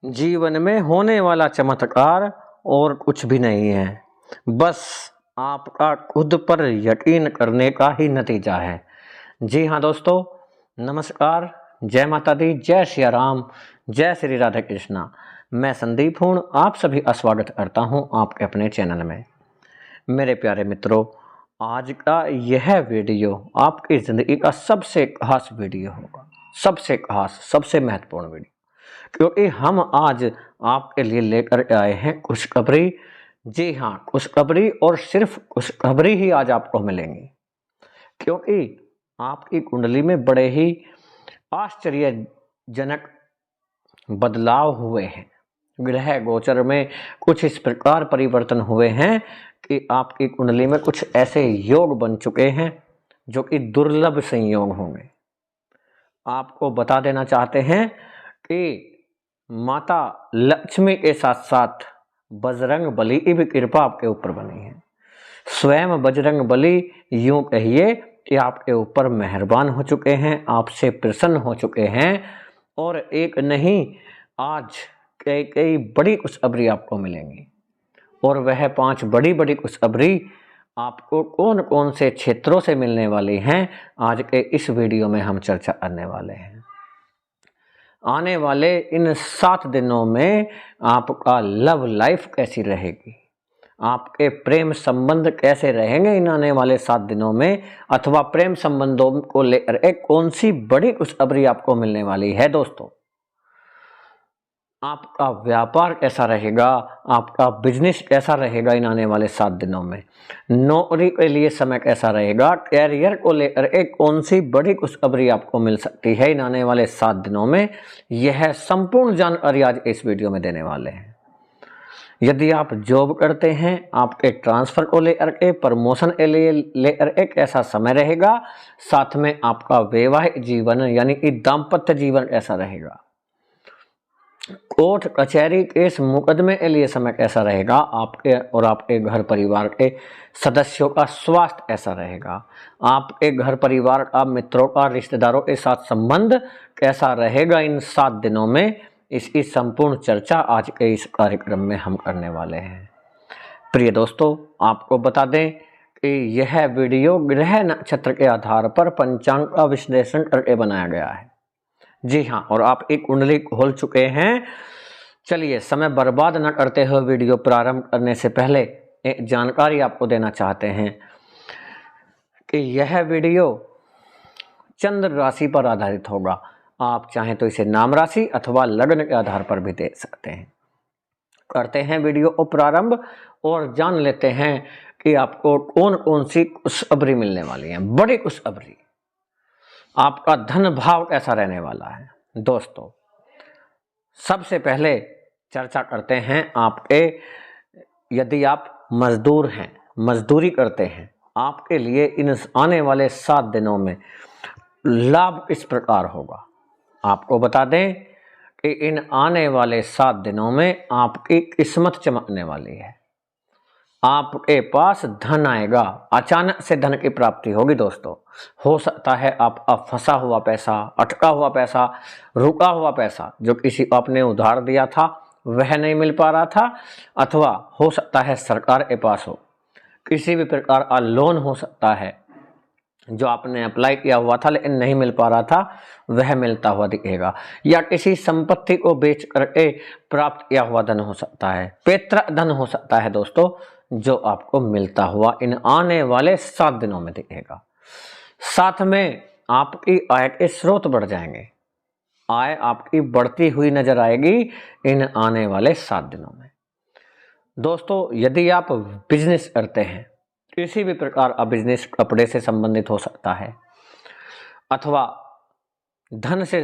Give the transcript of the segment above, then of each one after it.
जीवन में होने वाला चमत्कार और कुछ भी नहीं है, बस आपका खुद पर यकीन करने का ही नतीजा है। जी हाँ दोस्तों, नमस्कार, जय माता दी, जय श्री राम, जय श्री राधे कृष्णा। मैं संदीप हूँ, आप सभी का स्वागत करता हूँ आपके अपने चैनल में। मेरे प्यारे मित्रों, आज का यह वीडियो आपकी ज़िंदगी का सबसे खास वीडियो होगा, सबसे खास, सबसे महत्वपूर्ण वीडियो, क्योंकि हम आज आपके लिए लेकर आए हैं खुशखबरी। जी हाँ, खुशखबरी, और सिर्फ खुशखबरी ही आज आपको मिलेंगी, क्योंकि आपकी कुंडली में बड़े ही आश्चर्यजनक बदलाव हुए हैं। ग्रह गोचर में कुछ इस प्रकार परिवर्तन हुए हैं कि आपकी कुंडली में कुछ ऐसे योग बन चुके हैं जो कि दुर्लभ संयोग होंगे। आपको बता देना चाहते हैं कि माता लक्ष्मी के साथ साथ बजरंग बली की भी कृपा आपके ऊपर बनी है। स्वयं बजरंग बली यूं कहिए कि आपके ऊपर मेहरबान हो चुके हैं, आपसे प्रसन्न हो चुके हैं, और एक नहीं आज कई कई बड़ी खुशखबरी आपको मिलेंगी। और वह 5 बड़ी बड़ी खुशखबरी आपको कौन कौन से क्षेत्रों से मिलने वाली हैं, आज के इस वीडियो में हम चर्चा करने वाले हैं। आने वाले इन 7 दिनों में आपका लव लाइफ कैसी रहेगी, आपके प्रेम संबंध कैसे रहेंगे इन आने वाले 7 दिनों में, अथवा प्रेम संबंधों को लेकर एक कौन सी बड़ी खुशखबरी आपको मिलने वाली है। दोस्तों, आपका व्यापार कैसा रहेगा, आपका बिजनेस कैसा रहेगा इन आने वाले 7 दिनों में, नौकरी के लिए समय कैसा रहेगा, कैरियर को लेकर एक कौन सी बड़ी खुशखबरी आपको मिल सकती है इन आने वाले 7 दिनों में, यह संपूर्ण जानकारी आज इस वीडियो में देने वाले हैं। यदि आप जॉब करते हैं, आपके ट्रांसफर को लेकर के, प्रमोशन के लिए लेकर एक ऐसा समय रहेगा। साथ में आपका वैवाहिक जीवन यानी कि दाम्पत्य जीवन कैसा रहेगा, कोर्ट कचहरी केस मुकदमे के लिए समय कैसा रहेगा, आपके और आपके घर परिवार के सदस्यों का स्वास्थ्य कैसा रहेगा, आपके घर परिवार का, मित्रों का, रिश्तेदारों के साथ संबंध कैसा रहेगा इन 7 दिनों में, इसकी संपूर्ण चर्चा आज के इस कार्यक्रम में हम करने वाले हैं। प्रिय दोस्तों, आपको बता दें कि यह वीडियो ग्रह नक्षत्र के आधार पर पंचांग का विश्लेषण करके बनाया गया है। जी हाँ, और आप एक कुंडली खोल चुके हैं। चलिए, समय बर्बाद न करते हुए वीडियो प्रारंभ करने से पहले एक जानकारी आपको देना चाहते हैं कि यह वीडियो चंद्र राशि पर आधारित होगा। आप चाहें तो इसे नाम राशि अथवा लग्न के आधार पर भी देख सकते हैं। करते हैं वीडियो को प्रारंभ और जान लेते हैं कि आपको कौन कौन सी खुशखबरी मिलने वाली है। बड़ी खुशखबरी, आपका धन भाव कैसा रहने वाला है। दोस्तों, सबसे पहले चर्चा करते हैं आपके, यदि आप मजदूर हैं, मजदूरी करते हैं, आपके लिए इन आने वाले 7 दिनों में लाभ किस प्रकार होगा। आपको बता दें कि इन आने वाले 7 दिनों में आपकी किस्मत चमकने वाली है। आपके पास धन आएगा, अचानक से धन की प्राप्ति होगी। दोस्तों, हो सकता है आपका फंसा हुआ पैसा, अटका हुआ पैसा, रुका हुआ पैसा जो किसी को आपने उधार दिया था वह नहीं मिल पा रहा था, अथवा हो सकता है सरकार के पास हो, किसी भी प्रकार का लोन हो सकता है जो आपने अप्लाई किया हुआ था लेकिन नहीं मिल पा रहा था, वह मिलता हुआ दिखेगा। या किसी संपत्ति को बेच करके प्राप्त किया हुआ धन हो सकता है, पैतृक धन हो सकता है दोस्तों, जो आपको मिलता हुआ इन आने वाले 7 दिनों में दिखेगा। साथ में आपकी आय के स्रोत बढ़ जाएंगे, आय आपकी बढ़ती हुई नजर आएगी इन आने वाले 7 दिनों में। दोस्तों, यदि आप बिजनेस करते हैं, किसी भी प्रकार का बिजनेस कपड़े से संबंधित हो सकता है, अथवा धन से,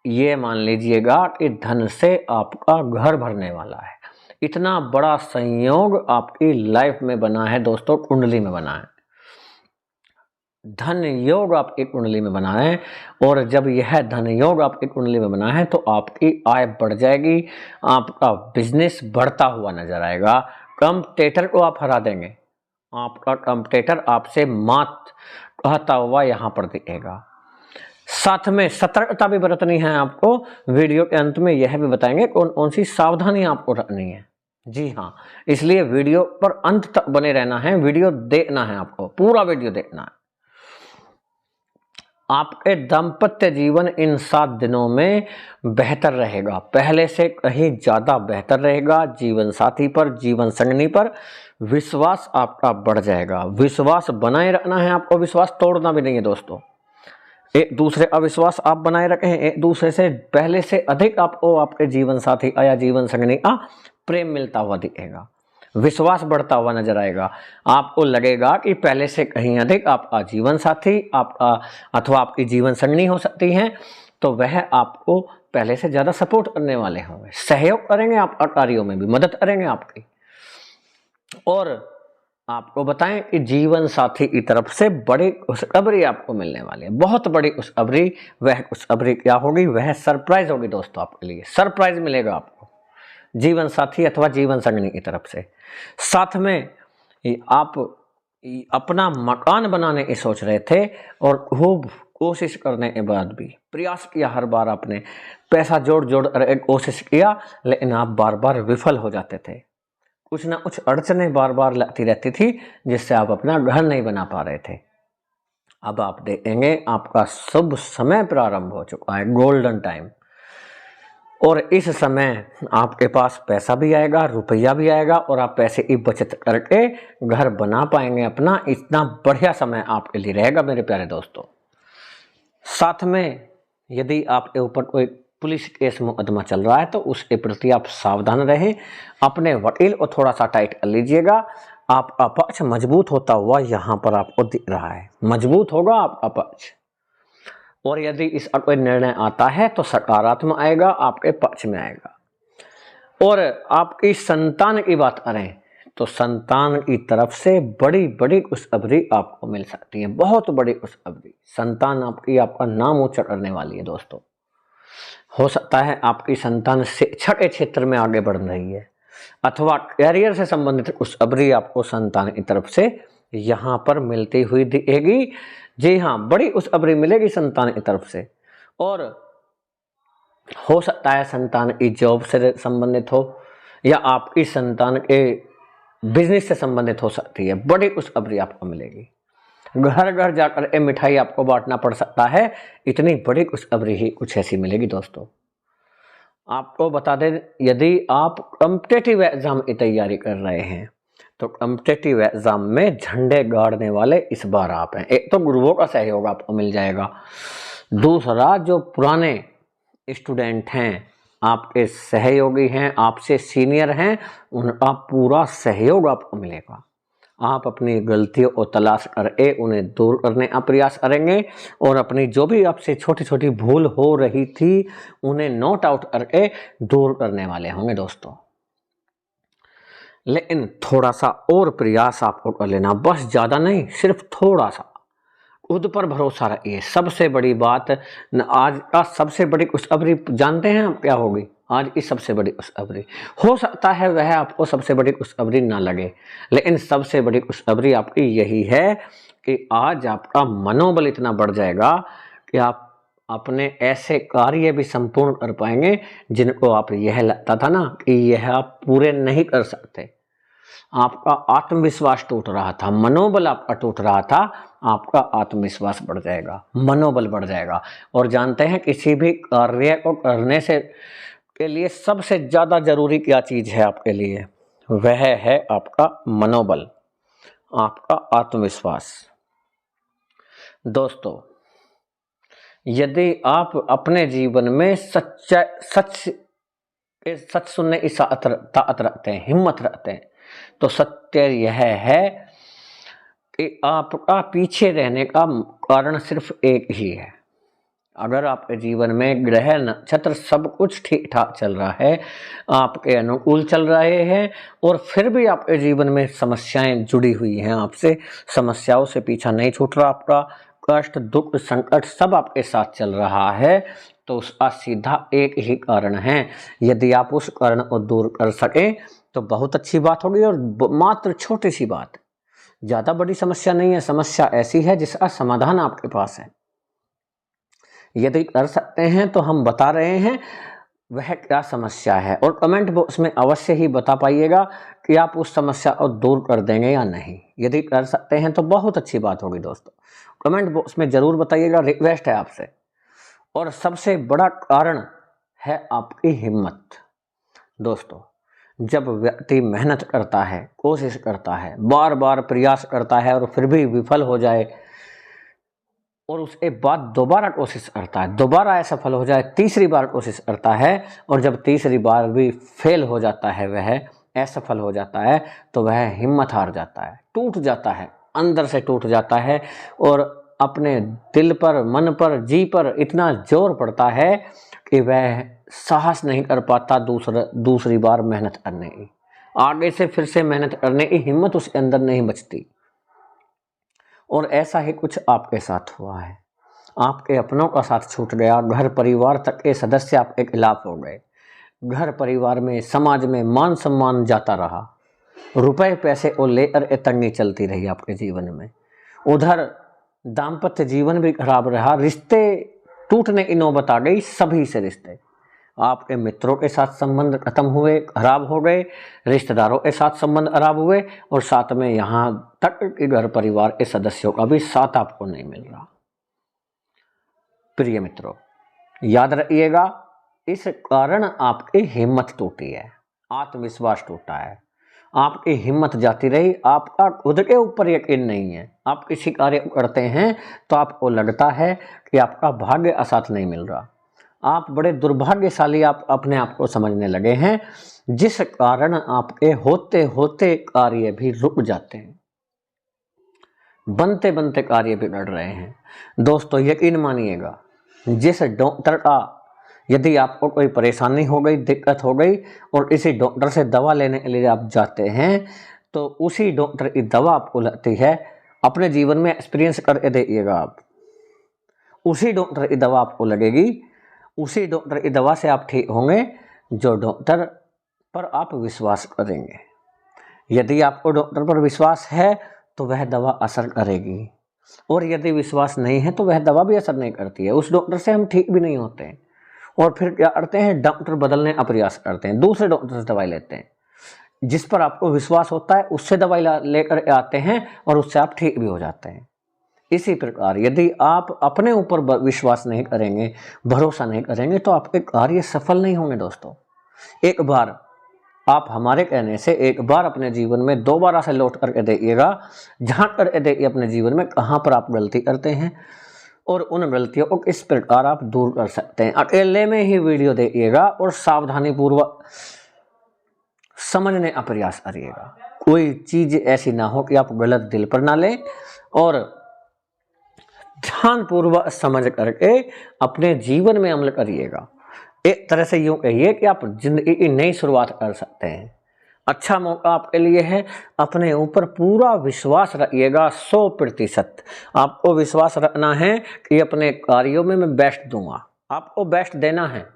ये मान लीजिएगा कि धन से आपका घर भरने वाला है। इतना बड़ा संयोग आपकी लाइफ में बना है दोस्तों, कुंडली में बना है, धन योग आपकी कुंडली में बना है। और जब यह धन योग आपकी कुंडली में बना है तो आपकी आय बढ़ जाएगी, आपका बिजनेस बढ़ता हुआ नजर आएगा, कॉम्पिटिटर को आप हरा देंगे, आपका कॉम्पिटिटर आपसे मात कहता हुआ यहाँ पर दिखेगा। साथ में सतर्कता भी बरतनी है आपको। वीडियो के अंत में यह भी बताएंगे कौन कौन सी सावधानी आपको रखनी है। जी हाँ, इसलिए वीडियो पर अंत तक बने रहना है, वीडियो देखना है, आपको पूरा वीडियो देखना है। आपके दाम्पत्य जीवन इन 7 दिनों में बेहतर रहेगा, पहले से कहीं ज्यादा बेहतर रहेगा। जीवन साथी पर, जीवन संगनी पर विश्वास आपका बढ़ जाएगा। विश्वास बनाए रखना है आपको, विश्वास तोड़ना भी नहीं है दोस्तों। एक दूसरे का विश्वास आप बनाए रखें, एक दूसरे से पहले से अधिक आपको आपके जीवन साथी या जीवन संगनी का प्रेम मिलता हुआ दिखेगा, विश्वास बढ़ता हुआ नजर आएगा। आपको लगेगा कि पहले से कहीं अधिक आपका जीवन साथी आपका अथवा आपकी जीवन संगनी हो सकती है, तो वह आपको पहले से ज्यादा सपोर्ट करने वाले होंगे, सहयोग करेंगे, आपका कार्यों में भी मदद करेंगे आपकी। और आपको बताएं कि जीवन साथी की तरफ से बड़ी खुशखबरी आपको मिलने वाली है, बहुत बड़ी खुशखबरी। वह खुशखबरी क्या होगी? वह सरप्राइज होगी दोस्तों, आपके लिए सरप्राइज मिलेगा आपको जीवन साथी अथवा जीवन संगनी की तरफ से। साथ में आप अपना मकान बनाने की सोच रहे थे और खूब कोशिश करने के बाद भी प्रयास किया, हर बार आपने पैसा जोड़ जोड़ कोशिश किया, लेकिन आप बार बार विफल हो जाते थे। कुछ ना कुछ अड़चनें बार बार लगती रहती थी, जिससे आप अपना घर नहीं बना पा रहे थे। अब आप देखेंगे आपका शुभ समय प्रारंभ हो चुका है, गोल्डन टाइम। और इस समय आपके पास पैसा भी आएगा, रुपया भी आएगा, और आप पैसे की बचत करके घर बना पाएंगे अपना। इतना बढ़िया समय आपके लिए रहेगा मेरे प्यारे दोस्तों। साथ में यदि आपके ऊपर कोई पुलिस केस मुकदमा चल रहा है तो उसके प्रति आप सावधान रहें, अपने वकील को थोड़ा सा टाइट कर लीजिएगा। आपका पक्ष मजबूत होता हुआ यहाँ पर आपको दिख रहा है, मजबूत होगा आपका पक्ष। और यदि इसका कोई निर्णय आता है तो सकारात्मक आएगा, आपके पक्ष में आएगा। और आपकी संतान की बात करें तो संतान की तरफ से बड़ी बड़ी खुशखबरी आपको मिल सकती है, बहुत बड़ी खुशखबरी। संतान आपकी आपका नाम ऊंचा करने वाली है दोस्तों। हो सकता है आपकी संतान शिक्षा के क्षेत्र में आगे बढ़ रही है, अथवा कैरियर से संबंधित खुशखबरी आपको संतान की तरफ से यहाँ पर मिलती हुई दिखेगी। जी हाँ, बड़ी खुशखबरी मिलेगी संतान की तरफ से। और हो सकता है संतान की जॉब से संबंधित हो या आपकी संतान के बिजनेस से संबंधित हो सकती है, बड़ी खुशखबरी आपको मिलेगी। घर घर जाकर मिठाई आपको बांटना पड़ सकता है, इतनी बड़ी खुशखबरी ही कुछ ऐसी मिलेगी दोस्तों। आपको बता दें, यदि आप कॉम्पिटिटिव एग्जाम की तैयारी कर रहे हैं तो कॉम्पिटिटिव एग्जाम में झंडे गाड़ने वाले इस बार आप हैं। एक तो गुरुओं का सहयोग आपको मिल जाएगा, दूसरा जो पुराने स्टूडेंट हैं, आपके सहयोगी हैं, आपसे सीनियर हैं, उनका पूरा सहयोग आपको मिलेगा। आप अपनी गलतियों को तलाश करके उन्हें दूर करने का प्रयास करेंगे, और अपनी जो भी आपसे छोटी छोटी भूल हो रही थी उन्हें नोट आउट करके दूर करने वाले होंगे दोस्तों। लेकिन थोड़ा सा और प्रयास आपको कर लेना, बस ज़्यादा नहीं, सिर्फ थोड़ा सा खुद पर भरोसा रखिए। सबसे बड़ी बात, आज का सबसे बड़ी खुशखबरी जानते हैं आप क्या होगी? आज की सबसे बड़ी खुशखबरी, हो सकता है वह आपको सबसे बड़ी खुशखबरी ना लगे, लेकिन सबसे बड़ी खुशखबरी आपकी यही है कि आज आपका मनोबल इतना बढ़ जाएगा कि आप अपने ऐसे कार्य भी संपूर्ण कर पाएंगे जिनको आप यह लगता था ना कि यह आप पूरे नहीं कर सकते। आपका आत्मविश्वास टूट रहा था, मनोबल आपका टूट रहा था, आपका आत्मविश्वास बढ़ जाएगा, मनोबल बढ़ जाएगा। और जानते हैं किसी भी कार्य को करने से के लिए सबसे ज्यादा जरूरी क्या चीज है आपके लिए? वह है आपका मनोबल, आपका आत्मविश्वास। दोस्तों, यदि आप अपने जीवन में सच सुनने की ताकत रखते हैं, हिम्मत रखते हैं, तो सत्य यह है कि आपका पीछे रहने का कारण सिर्फ एक ही है। अगर आपके जीवन में ग्रह नक्षत्र सब कुछ ठीक ठाक चल रहा है, आपके अनुकूल चल रहे हैं, और फिर भी आपके जीवन में समस्याएं जुड़ी हुई हैं आपसे, समस्याओं से पीछा नहीं छूट रहा आपका, कष्ट दुख संकट सब आपके साथ चल रहा है, तो उसका सीधा एक ही कारण है। यदि आप उस कारण को दूर कर सकें तो बहुत अच्छी बात होगी। और मात्र छोटी सी बात, ज़्यादा बड़ी समस्या नहीं है, समस्या ऐसी है जिसका समाधान आपके पास है। यदि कर सकते हैं तो हम बता रहे हैं वह क्या समस्या है, और कमेंट बॉक्स में अवश्य ही बता पाइएगा कि आप उस समस्या को दूर कर देंगे या नहीं। यदि कर सकते हैं तो बहुत अच्छी बात होगी दोस्तों, कमेंट बॉक्स में ज़रूर बताइएगा, रिक्वेस्ट है आपसे। और सबसे बड़ा कारण है आपकी हिम्मत। दोस्तों, जब व्यक्ति मेहनत करता है, कोशिश करता है, बार बार प्रयास करता है और फिर भी विफल हो जाए, और उसके बाद दोबारा कोशिश करता है, दोबारा असफल हो जाए, तीसरी बार कोशिश करता है, और जब तीसरी बार भी फेल हो जाता है, वह असफल हो जाता है, तो वह हिम्मत हार जाता है, टूट जाता है, अंदर से टूट जाता है, और अपने दिल पर, मन पर, जी पर इतना जोर पड़ता है कि वह साहस नहीं कर पाता दूसरी बार मेहनत करने की, आगे से फिर से मेहनत करने की हिम्मत उसके अंदर नहीं बचती। और ऐसा ही कुछ आपके साथ हुआ है, आपके अपनों का साथ छूट गया, घर परिवार तक के सदस्य आपके खिलाफ हो गए, घर परिवार में, समाज में मान सम्मान जाता रहा, रुपए पैसे को लेकर तंगी चलती रही आपके जीवन में, उधर दाम्पत्य जीवन भी खराब रहा, रिश्ते टूटने की नौबत आ गई, सभी से रिश्ते, आपके मित्रों के साथ संबंध खत्म हुए, खराब हो गए, रिश्तेदारों के साथ संबंध खराब हुए, और साथ में यहाँ तक कि घर परिवार के सदस्यों का भी साथ आपको नहीं मिल रहा। प्रिय मित्रों, याद रखिएगा, इस कारण आपकी हिम्मत टूटी है, आत्मविश्वास टूटा है, आपकी हिम्मत जाती रही, आपका खुद के ऊपर यकीन नहीं है। आप किसी कार्य करते हैं तो आपको लगता है कि आपका भाग्य असाथ नहीं मिल रहा, आप बड़े दुर्भाग्यशाली आप अपने आप को समझने लगे हैं, जिस कारण आपके होते होते कार्य भी रुक जाते हैं, बनते बनते कार्य बिगड़ रहे हैं। दोस्तों, यकीन मानिएगा, जिस डॉक्टर का, यदि आपको कोई परेशानी हो गई, दिक्कत हो गई, और इसी डॉक्टर से दवा लेने के लिए आप जाते हैं, तो उसी डॉक्टर की दवा आपको लगती है, अपने जीवन में एक्सपीरियंस करके देखिएगा आप, उसी डॉक्टर की दवा आपको लगेगी, उसी डॉक्टर की दवा से आप ठीक होंगे जो डॉक्टर पर आप विश्वास करेंगे। यदि आपको डॉक्टर पर विश्वास है तो वह दवा असर करेगी, और यदि विश्वास नहीं है तो वह दवा भी असर नहीं करती है, उस डॉक्टर से हम ठीक भी नहीं होते हैं, और फिर क्या करते हैं, डॉक्टर बदलने का प्रयास करते हैं, दूसरे डॉक्टर से दवाई लेते हैं, जिस पर आपको विश्वास होता है उससे दवाई लेकर आते हैं, और उससे आप ठीक भी हो जाते हैं। इसी प्रकार यदि आप अपने ऊपर विश्वास नहीं करेंगे, भरोसा नहीं करेंगे, तो आपके कार्य सफल नहीं होंगे। दोस्तों, एक बार आप हमारे कहने से एक बार अपने जीवन में दोबारा से लौट करके देखिएगा, झांक करके देखिए अपने जीवन में कहाँ पर आप गलती करते हैं, और उन गलतियों को किस प्रकार आप दूर कर सकते हैं। अकेले में ही वीडियो देखिएगा और सावधानी पूर्वक समझने का प्रयास करिएगा, कोई चीज़ ऐसी ना हो कि आप गलत दिल पर ना लें, और ध्यानपूर्वक समझ करके अपने जीवन में अमल करिएगा। एक तरह से यूँ कहिए कि आप जिंदगी की नई शुरुआत कर सकते हैं। अच्छा मौका आपके लिए है, अपने ऊपर पूरा विश्वास रखिएगा, 100%। आपको विश्वास रखना है कि अपने कार्यों में मैं बेस्ट दूंगा, आपको बेस्ट देना है,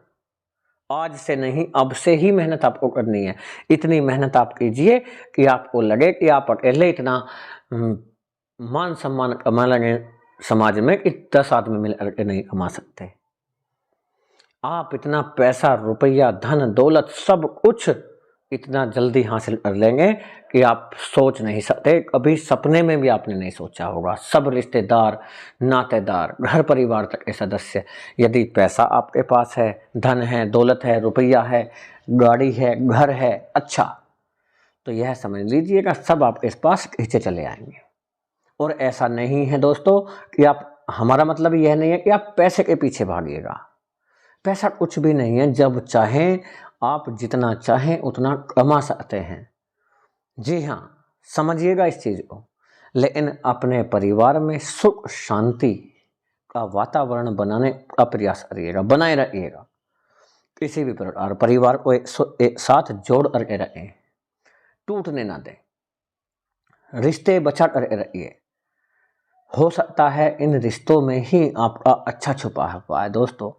आज से नहीं अब से ही मेहनत आपको करनी है। इतनी मेहनत आप कीजिए कि आपको लगे कि आप अकेले इतना मान सम्मान कमा लगे समाज में कि 10 आदमी मिलकर के नहीं कमा सकते। आप इतना पैसा, रुपया, धन दौलत सब कुछ इतना जल्दी हासिल कर लेंगे कि आप सोच नहीं सकते, कभी सपने में भी आपने नहीं सोचा होगा। सब रिश्तेदार, नातेदार, घर परिवार तक के सदस्य, यदि पैसा आपके पास है, धन है, दौलत है, रुपया है, गाड़ी है, घर है, अच्छा, तो यह समझ लीजिएगा सब आपके पास खींचे चले आएंगे। और ऐसा नहीं है दोस्तों कि आप, हमारा मतलब यह नहीं है कि आप पैसे के पीछे भागिएगा, पैसा कुछ भी नहीं है, जब चाहें आप जितना चाहें उतना कमा सकते हैं। जी हाँ, समझिएगा इस चीज़ को, लेकिन अपने परिवार में सुख शांति का वातावरण बनाने का प्रयास करिएगा, बनाए रखिएगा। किसी भी प्रकार परिवार को एक साथ जोड़ करके रखें, टूटने ना दें, रिश्ते बचा करके रखिए। हो सकता है इन रिश्तों में ही आपका अच्छा छुपा हुआ है। दोस्तों,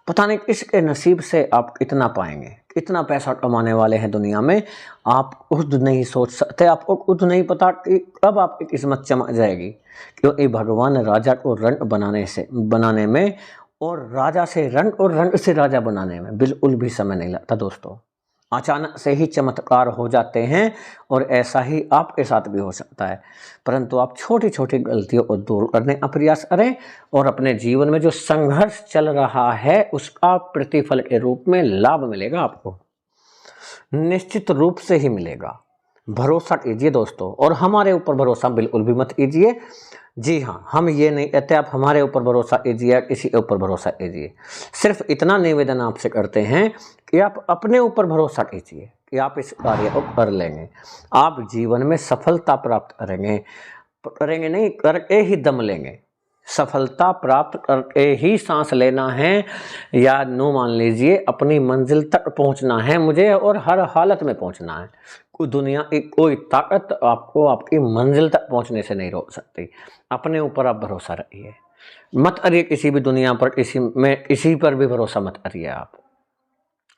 पता नहीं किसके नसीब से आप कितना पाएंगे, कितना पैसा कमाने वाले हैं दुनिया में, आप खुद नहीं सोच सकते, आपको खुद नहीं पता कि कब आपकी किस्मत चमक जाएगी, क्योंकि भगवान राजा को रंग बनाने में और राजा से रंग और रंग से राजा बनाने में बिल्कुल भी समय नहीं लगता दोस्तों। अचानक से ही चमत्कार हो जाते हैं और ऐसा ही आपके साथ भी हो सकता है। परंतु आप छोटी छोटी गलतियों को दूर करने का प्रयास करें और अपने जीवन में जो संघर्ष चल रहा है उसका प्रतिफल के रूप में लाभ मिलेगा, आपको निश्चित रूप से ही मिलेगा। भरोसा कीजिए दोस्तों, और हमारे ऊपर भरोसा बिल्कुल भी मत कीजिए। जी हाँ, हम ये नहीं कहते आप हमारे ऊपर भरोसा कीजिए या किसी के ऊपर भरोसा कीजिए। सिर्फ इतना निवेदन आपसे करते हैं कि आप अपने ऊपर भरोसा कीजिए कि आप इस कार्य को कर लेंगे, आप जीवन में सफलता प्राप्त करेंगे नहीं, करके ही दम लेंगे। सफलता प्राप्त करके ही सांस लेना है, या नो मान लीजिए अपनी मंजिल तक पहुंचना है मुझे, और हर हालत में पहुंचना है। कोई दुनिया की कोई ताकत आपको आपकी मंजिल तक पहुंचने से नहीं रोक सकती। अपने ऊपर आप भरोसा रखिए, मत करिए किसी भी दुनिया पर, किसी पर भी भरोसा मत करिए आप।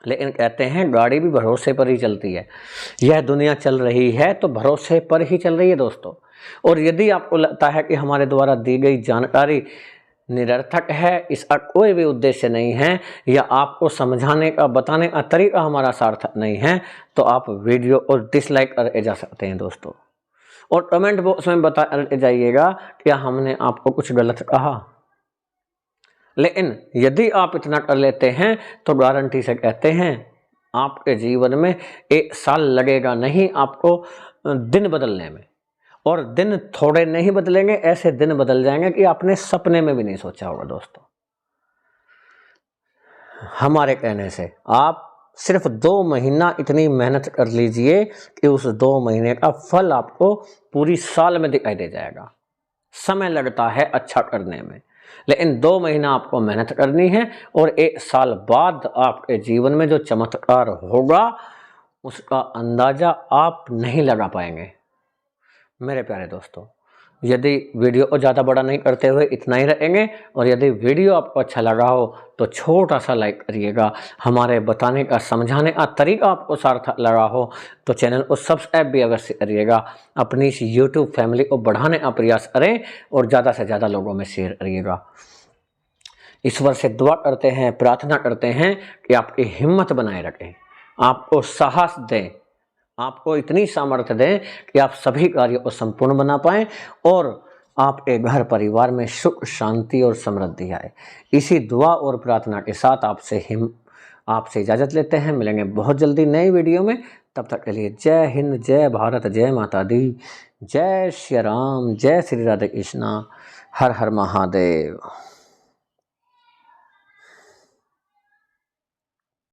लेकिन कहते हैं गाड़ी भी भरोसे पर ही चलती है। यह दुनिया चल रही है तो भरोसे पर ही चल रही है दोस्तों। और यदि आपको लगता है कि हमारे द्वारा दी गई जानकारी निरर्थक है, इसका कोई भी उद्देश्य नहीं है, या आपको समझाने का बताने का तरीका हमारा सार्थक नहीं है, तो आप वीडियो को डिसलाइक करके जा सकते हैं दोस्तों। और कमेंट बॉक्स में बता जाइएगा क्या हमने आपको कुछ गलत कहा। लेकिन यदि आप इतना कर लेते हैं तो गारंटी से कहते हैं आपके जीवन में 1 साल लगेगा नहीं आपको दिन बदलने में। और दिन थोड़े नहीं बदलेंगे, ऐसे दिन बदल जाएंगे कि आपने सपने में भी नहीं सोचा होगा दोस्तों। हमारे कहने से आप सिर्फ 2 महीना इतनी मेहनत कर लीजिए कि उस 2 महीने का फल आपको पूरी साल में दिखाई दे जाएगा। समय लगता है अच्छा करने में, लेकिन 2 महीना आपको मेहनत करनी है और 1 साल बाद आपके जीवन में जो चमत्कार होगा उसका अंदाजा आप नहीं लगा पाएंगे। मेरे प्यारे दोस्तों, यदि वीडियो को ज़्यादा बड़ा नहीं करते हुए इतना ही रहेंगे, और यदि वीडियो आपको अच्छा लगा हो तो छोटा सा लाइक करिएगा। हमारे बताने का समझाने का तरीका आपको सार्थक लगा हो तो चैनल को सब्सक्राइब भी अवश्य करिएगा। अपनी इस यूट्यूब फैमिली को बढ़ाने का प्रयास करें और ज़्यादा से ज़्यादा लोगों में शेयर करिएगा। ईश्वर से दुआ करते हैं, प्रार्थना करते हैं कि आपकी हिम्मत बनाए रखें, आपको साहस दें, आपको इतनी सामर्थ्य दें कि आप सभी कार्यों को संपूर्ण बना पाएं और आपके घर परिवार में सुख शांति और समृद्धि आए। इसी दुआ और प्रार्थना के साथ आपसे इजाज़त लेते हैं। मिलेंगे बहुत जल्दी नई वीडियो में। तब तक के लिए जय हिंद, जय भारत, जय माता दी, जय श्री राम, जय श्री राधे कृष्णा, हर हर महादेव।